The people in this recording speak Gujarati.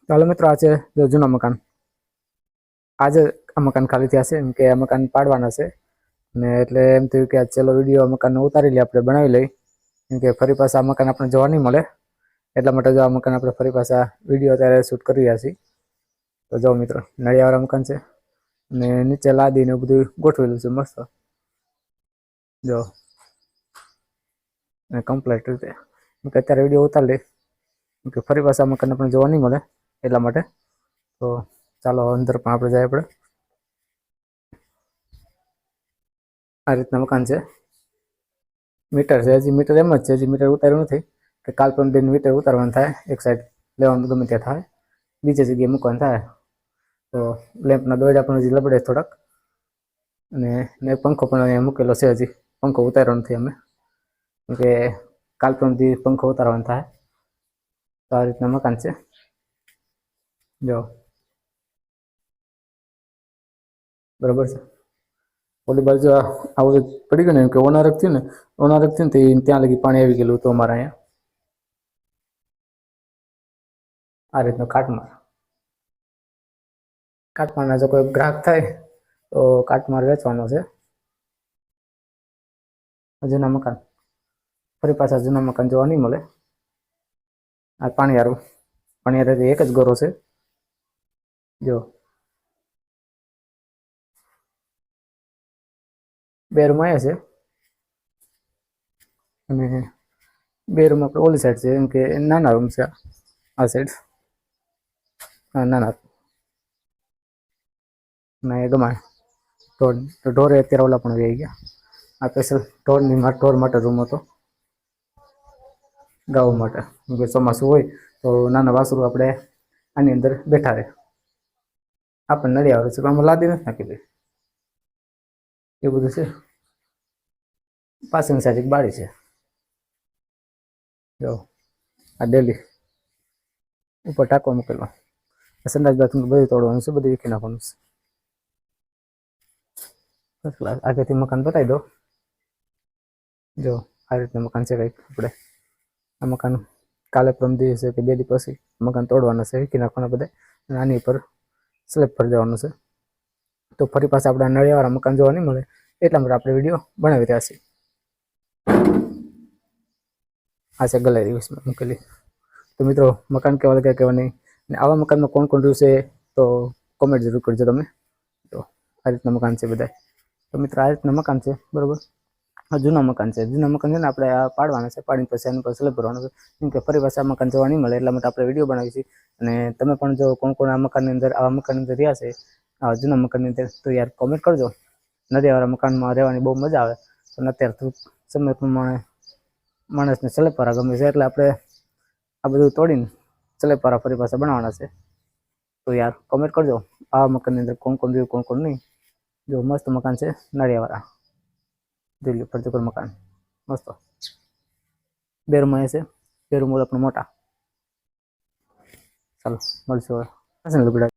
ચાલો મિત્રો, આ છે જૂના મકાન. આજે આ મકાન ખાલી થયા છે, એમ કે આ મકાન પાડવાના છે ને એટલે એમ થયું કે ચલો વિડીયો મકાન ઉતારી લઈએ, આપણે બનાવી લઈ, કેમ કે ફરી પાછા આ મકાન આપણે જોવા નહીં મળે, એટલા માટે જો આ મકાન આપણે ફરી પાછા વિડીયો અત્યારે શૂટ કરી રહ્યા છીએ. તો જો મિત્રો, નળિયાવાળા મકાન છે ને નીચે લાદીને બધું ગોઠવેલું છે મસ્ત, જો ને કમ્પ્લીટ રીતે. અત્યારે વિડીયો ઉતારી લઈ, કે ફરી પાછા આ મકાન આપણે જોવા નહીં મળે એટલા માટે. તો ચાલો અંદર પણ આપણે જાય. આપણે આ રીતના મકાન છે. મીટર છે, હજી મીટર એમ જ છે, હજી મીટર ઉતાર્યું નથી, કે કાલ પણ દિન મીટર ઉતારવાનું થાય, એક સાઈડ લેવાનું ગમે ત્યાં થાય, બીજી જગ્યાએ મૂકવાનું થાય. તો લેમ્પના દોરડા પણ હજી લબડે થોડાક, અને પંખો પણ અહીંયા મૂકેલો છે, હજી પંખો ઉતાર્યો નથી અમે, કેમ કે કાલ પણ પંખો ઉતારવાનું થાય. તો આ રીતના મકાન છે, જો બરાબર છે. ઓલી બાજુ આવું પડી ગયું ને, કે ઓનારક થયું ને ત્યાં લગી પાણી આવી ગયેલું હતું અમારા અહીંયા. આ રીતનો કાટમાળના જો કોઈ ગ્રાહક થાય તો કાટમાળ વેચવાનો છે. જૂના મકાન ફરી પાછા જૂના મકાન જોવા નહીં મળે. આ પાણીયાર એક જ ગોરો છે, જો 2 રૂમ આવ્યા છે, અને 2 રૂમ આપણે ઓલી સાઈડ છે, એમ કે નાના રૂમ છે આ સાઈડ, નાના ના એ ગમાય ઢોરે અત્યારે ઓલા પણ આવી ગયા. આ સ્પેશિયલ ઢોર માટે રૂમ હતો, ગાઉ માટે. ચોમાસું હોય તો નાના વાસરું આપણે આની અંદર બેઠા રહે. આપણને નડી આવે છે, આમાં લાદી નથી નાખી દે એ બધું છે. પાછળની સાઈડ એક બારી છે, જો આ ડેલી ઉપર ટાંકો મૂકેલો. સંડાસ બાથરૂમ બધું તોડવાનું છે, બધું વીખી નાખવાનું છે. આગળથી મકાન બતાવી દો. જો આ રીતનું મકાન છે કંઈક. આપણે આ મકાન કાલે પરમ દિવસે કે 2 દિવસ પછી મકાન તોડવાના છે, વીખી નાખવાના બધા, અને આની ઉપર સ્લેબ ફરી દેવાનું છે. તો ફરી પાછા આપણે નળિયાવાળા મકાન જોવા નહીં મળે એટલા માટે આપણે વિડીયો બનાવી રહ્યા છીએ. આ છે ગેલેરી મૂકેલી. તો મિત્રો, મકાન કેવા લાગ્યા કેવા નહીં, અને આવા મકાનમાં કોણ કોણ રહ્યું છે તો કોમેન્ટ જરૂર કરજો તમે. તો આ રીતના મકાન છે બધા. તો મિત્રો, આ રીતના મકાન છે, બરાબર. જૂના મકાન છે ને આપણે આ પાડવાના છે, પાડીને પછી એની પર સ્લેબ ભરવાનું છે, કેમ કે ફરી પાછા મકાન જોવા નહીં મળે એટલા માટે આપણે વિડીયો બનાવી છીએ. અને તમે પણ જો કોણ કોણ આવા મકાનની અંદર રહ્યા છે, જૂના મકાનની અંદર, તો યાર કોમેન્ટ કરજો. નદીવાળા મકાનમાં રહેવાની બહુ મજા આવે, પણ અત્યારે થોડુંક સમય પ્રમાણે માણસને સ્લેબવાળા ગમે છે, એટલે આપણે આ બધું તોડીને સ્લેબવાળા ફરી પાછા બનાવવાના છે. તો યાર કોમેન્ટ કરજો આ મકાનની અંદર કોણ કોણ રહ્યું, કોણ કોણ નહીં. જો મસ્ત મકાન છે નળિયાવાળા, દિલ્હી ફરતી મકાન મસ્ત. 2 રૂમ છે, 2 રૂમ પણ મોટા. ચાલો મળશું હવે.